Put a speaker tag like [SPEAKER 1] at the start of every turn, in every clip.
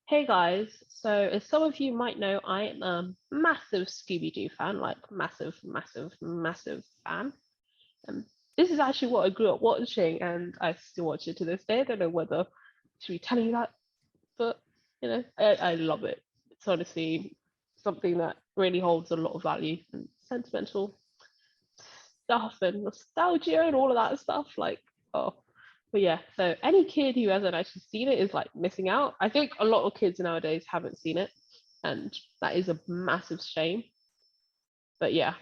[SPEAKER 1] Hey guys, so as some of you might know, I am a massive Scooby-Doo fan, like massive, massive, massive fan. And this is actually what I grew up watching, and I still watch it to this day. I don't know whether I should be telling you that, but I love it. It's honestly something that really holds a lot of value and sentimental stuff and nostalgia and all of that stuff. Oh, but yeah, so any kid who hasn't actually seen it is like missing out. I think a lot of kids nowadays haven't seen it, and that is a massive shame. But yeah,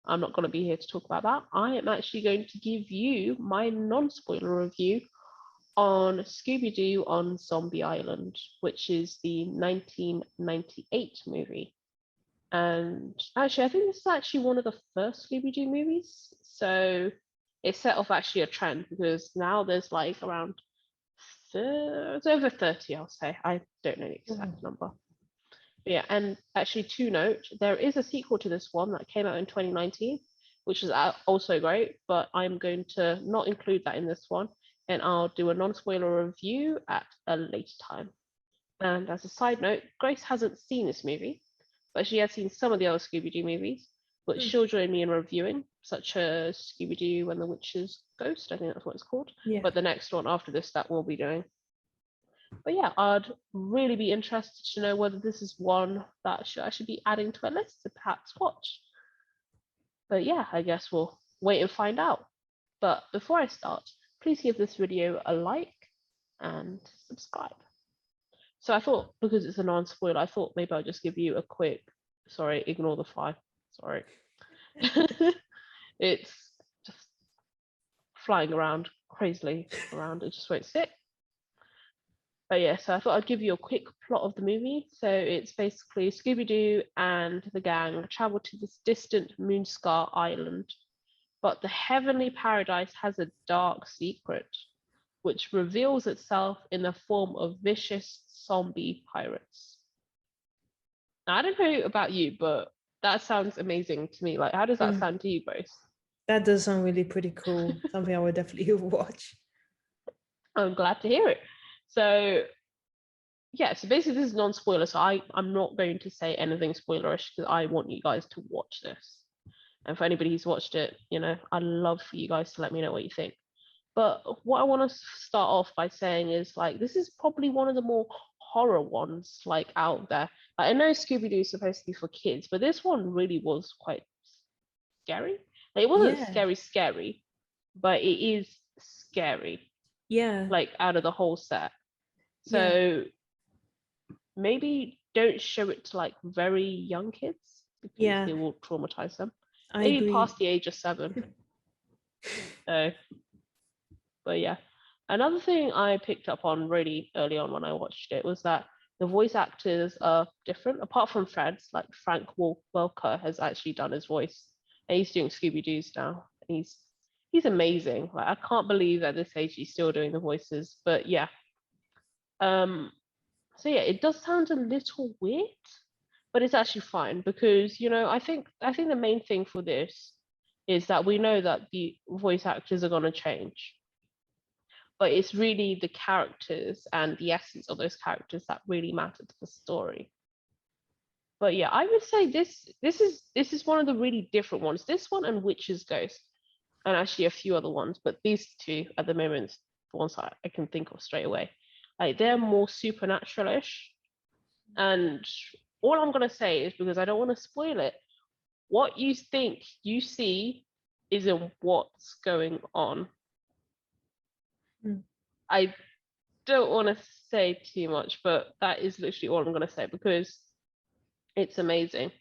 [SPEAKER 1] I'm not going to be here to talk about that. I am actually going to give you my non-spoiler review on Scooby-Doo on Zombie Island, which is the 1998 movie. And actually, I think this is actually one of the first Scooby-Doo movies. So it set off actually a trend because now there's like around it's over 30, I'll say. I don't know the exact number. But yeah, and actually, to note, there is a sequel to this one that came out in 2019, which is also great, but I'm going to not include that in this one, and I'll do a non-spoiler review at a later time. And as a side note, Grace hasn't seen this movie, but she has seen some of the other Scooby-Doo movies, which she'll join me in reviewing, such as Scooby-Doo and the Witch's Ghost, I think that's what it's called.
[SPEAKER 2] Yeah.
[SPEAKER 1] But the next one after this that we'll be doing. But yeah, I'd really be interested to know whether this is one that I should be adding to a list to perhaps watch. But yeah, I guess we'll wait and find out. But before I start, please give this video a like and subscribe. So I thought, because it's a non-spoiler, I thought maybe I'll just give you a quick, sorry, ignore the fly, sorry. It's just flying around crazily around, it just won't sit. But yeah, so I thought I'd give you a quick plot of the movie. So it's basically Scooby-Doo and the gang travel to this distant Moonscar Island. But the heavenly paradise has a dark secret, which reveals itself in the form of vicious zombie pirates. Now, I don't know about you, but that sounds amazing to me. Like, how does that sound to you both?
[SPEAKER 2] That does sound really pretty cool. Something I would definitely watch.
[SPEAKER 1] I'm glad to hear it. So, yeah, so basically this is non-spoiler, so I'm not going to say anything spoilerish because I want you guys to watch this. And for anybody who's watched it, I'd love for you guys to let me know what you think. But what I want to start off by saying is like this is probably one of the more horror ones like out there. Like, I know Scooby-Doo is supposed to be for kids, but this one really was quite scary. Like, it wasn't scary, but it is scary.
[SPEAKER 2] Yeah.
[SPEAKER 1] Like out of the whole set. So maybe don't show it to like very young kids because it will traumatize them. Maybe agree. Past the age of 7. So, but yeah. Another thing I picked up on really early on when I watched it was that the voice actors are different. Apart from Fred's, like Frank Welker has actually done his voice, and he's doing Scooby-Doo's now. He's amazing. Like, I can't believe at this age he's still doing the voices. But yeah. So yeah, it does sound a little weird, but it's actually fine because I think the main thing for this is that we know that the voice actors are going to change, but it's really the characters and the essence of those characters that really matter to the story. But yeah, I would say this is one of the really different ones. This one and Witch's Ghost, and actually a few other ones, but these two at the moment, the ones that I can think of straight away. Like, they're more supernatural-ish. And all I'm going to say is, because I don't want to spoil it, what you think you see isn't what's going on. I don't want to say too much, but that is literally all I'm going to say because it's amazing.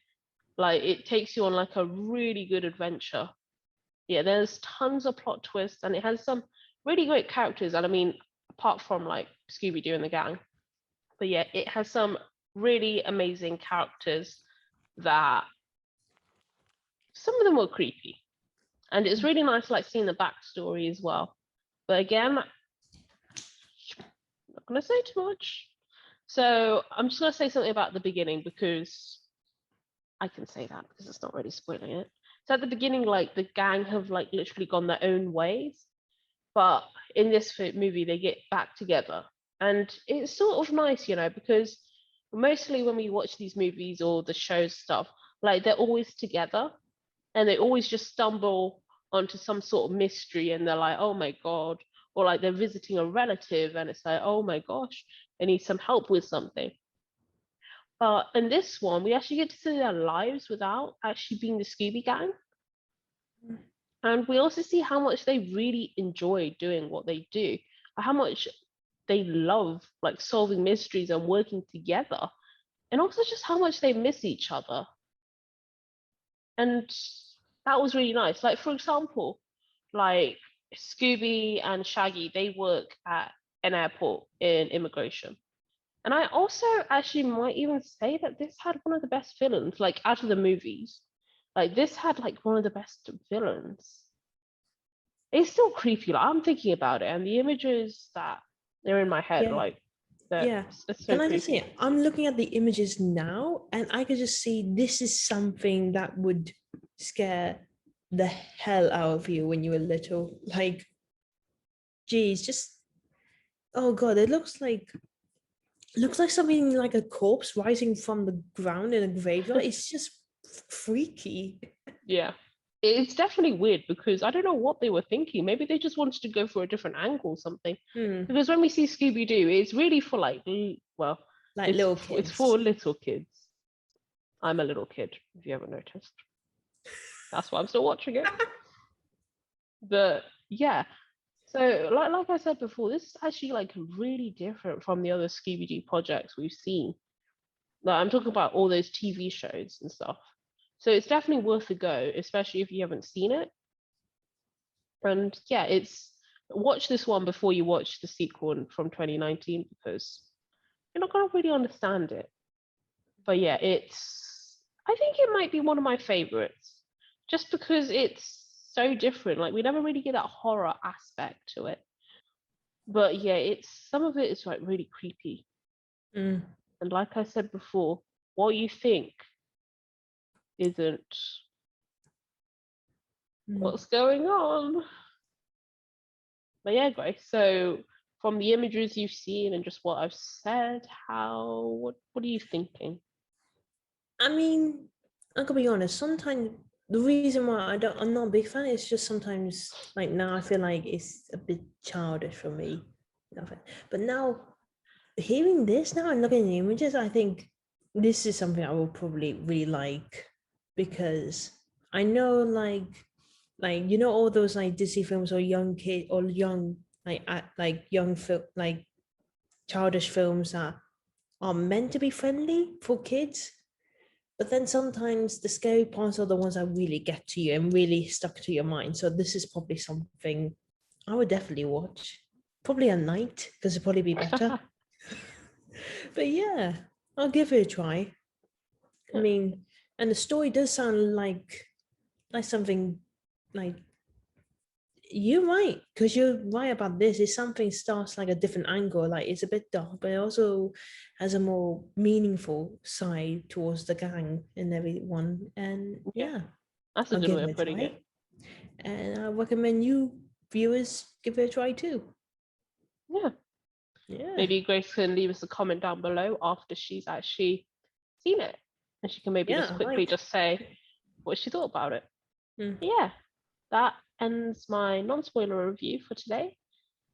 [SPEAKER 1] Like, it takes you on like a really good adventure. Yeah, there's tons of plot twists and it has some really great characters. And I mean, apart from like Scooby-Doo and the gang, but yeah, it has some really amazing characters that some of them were creepy, and it's really nice like seeing the backstory as well. But again, I'm not gonna say too much, so I'm just gonna say something about the beginning because I can say that because it's not really spoiling it. So at the beginning, like, the gang have like literally gone their own ways, but in this movie they get back together And it's sort of nice, because mostly when we watch these movies or the shows stuff, like they're always together and they always just stumble onto some sort of mystery and they're like, oh my God. Or like they're visiting a relative and it's like, oh my gosh, I need some help with something. But in this one, we actually get to see their lives without actually being the Scooby Gang. And we also see how much they really enjoy doing what they do, how much they love like solving mysteries and working together, and also just how much they miss each other. And that was really nice. Like, for example, like Scooby and Shaggy, they work at an airport in immigration. And I also actually might even say that this had one of the best villains, like out of the movies. Like this had like one of the best villains. It's still creepy. Like I'm thinking about it, and the images that they're in my head,
[SPEAKER 2] Yeah.
[SPEAKER 1] like that,
[SPEAKER 2] Yeah.
[SPEAKER 1] it's so
[SPEAKER 2] Can I just
[SPEAKER 1] creepy.
[SPEAKER 2] say, I'm looking at the images now, and I could just see this is something that would scare the hell out of you when you were little. Like, geez, just oh god, it looks like something like a corpse rising from the ground in a graveyard. It's just freaky.
[SPEAKER 1] Yeah. It's definitely weird because I don't know what they were thinking. Maybe they just wanted to go for a different angle or something.
[SPEAKER 2] Hmm.
[SPEAKER 1] Because when we see Scooby-Doo, it's really for like, well,
[SPEAKER 2] Like little
[SPEAKER 1] it's
[SPEAKER 2] kids.
[SPEAKER 1] for little kids. I'm a little kid, if you haven't noticed. That's why I'm still watching it. But yeah. So like I said before, this is actually like really different from the other Scooby-Doo projects we've seen. Like I'm talking about all those TV shows and stuff. So it's definitely worth a go, especially if you haven't seen it. And yeah, it's watch this one before you watch the sequel from 2019 because you're not gonna really understand it. But yeah, I think it might be one of my favorites just because it's so different. Like we never really get that horror aspect to it. But yeah, it's some of it is like really creepy.
[SPEAKER 2] Mm.
[SPEAKER 1] And like I said before, what you think isn't what's going on. But yeah, Grace. So from the images you've seen and just what I've said, what are you thinking?
[SPEAKER 2] I mean, I'm gonna be honest. Sometimes the reason why I'm not a big fan is just sometimes like now I feel like it's a bit childish for me. But now hearing this now and looking at the images, I think this is something I will probably really like because I know like you know all those like Disney films or young kid or young like young film like childish films that are meant to be friendly for kids. But then sometimes the scary parts are the ones that really get to you and really stuck to your mind. So this is probably something I would definitely watch. Probably at night because it'd probably be better. But yeah, I'll give it a try. I mean, and the story does sound like something like you're right because you're right about this. It's something starts like a different angle, like it's a bit dark, but it also has a more meaningful side towards the gang and everyone. And
[SPEAKER 1] Yeah,
[SPEAKER 2] yeah,
[SPEAKER 1] that's a
[SPEAKER 2] I'll
[SPEAKER 1] good
[SPEAKER 2] give
[SPEAKER 1] way
[SPEAKER 2] it
[SPEAKER 1] of
[SPEAKER 2] a
[SPEAKER 1] putting
[SPEAKER 2] try.
[SPEAKER 1] it.
[SPEAKER 2] And I recommend you viewers give it a try too.
[SPEAKER 1] Yeah.
[SPEAKER 2] Yeah.
[SPEAKER 1] Maybe Grace can leave us a comment down below after she's actually seen it. And she can maybe
[SPEAKER 2] Yeah,
[SPEAKER 1] just
[SPEAKER 2] I
[SPEAKER 1] quickly
[SPEAKER 2] might.
[SPEAKER 1] just say what she thought about it.
[SPEAKER 2] Mm.
[SPEAKER 1] Yeah, that ends my non-spoiler review for today.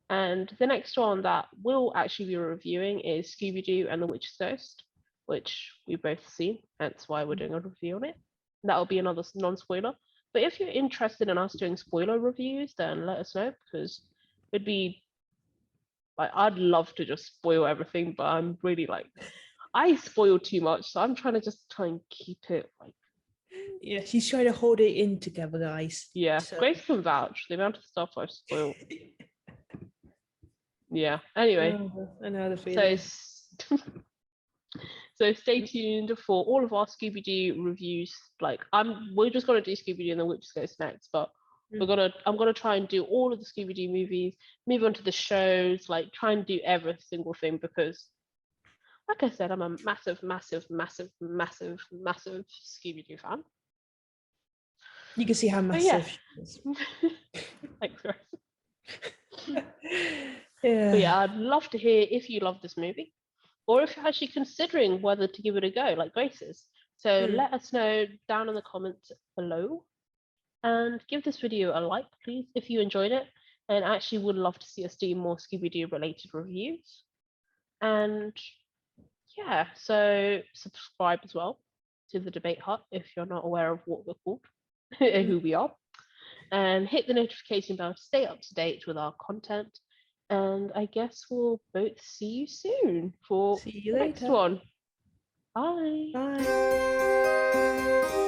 [SPEAKER 1] And the next one that we'll actually be reviewing is Scooby-Doo and the Witch's Ghost, which we've both seen, hence why we're doing a review on it. That'll be another non-spoiler. But if you're interested in us doing spoiler reviews, then let us know because it'd be like I'd love to just spoil everything, but I'm really like I spoil too much, so I'm trying to just try and keep it like
[SPEAKER 2] Yeah, she's trying to hold it in together, guys.
[SPEAKER 1] yeah.
[SPEAKER 2] So
[SPEAKER 1] Grace can vouch the amount of stuff I've spoiled. Yeah. Anyway,
[SPEAKER 2] I know the
[SPEAKER 1] so
[SPEAKER 2] feeling.
[SPEAKER 1] so stay tuned for all of our Scooby Doo reviews. Like we're just gonna do Scooby Doo and the Witch Goes next, but I'm gonna try and do all of the Scooby Doo movies, move on to the shows, like try and do every single thing because, like I said, I'm a massive, massive, massive, massive, massive Scooby Doo fan.
[SPEAKER 2] You can see how
[SPEAKER 1] But yeah,
[SPEAKER 2] massive she is.
[SPEAKER 1] thanks, Grace. But yeah, I'd love to hear if you love this movie or if you're actually considering whether to give it a go, like Grace is. So let us know down in the comments below and give this video a like, please, if you enjoyed it. And actually would love to see us do more Scooby-Doo related reviews. And yeah, so subscribe as well to the Debate Hut if you're not aware of what we're called and who we are. And hit the notification bell to stay up to date with our content. And I guess we'll both see you soon for
[SPEAKER 2] See you
[SPEAKER 1] the
[SPEAKER 2] later.
[SPEAKER 1] next one. Bye.
[SPEAKER 2] Bye.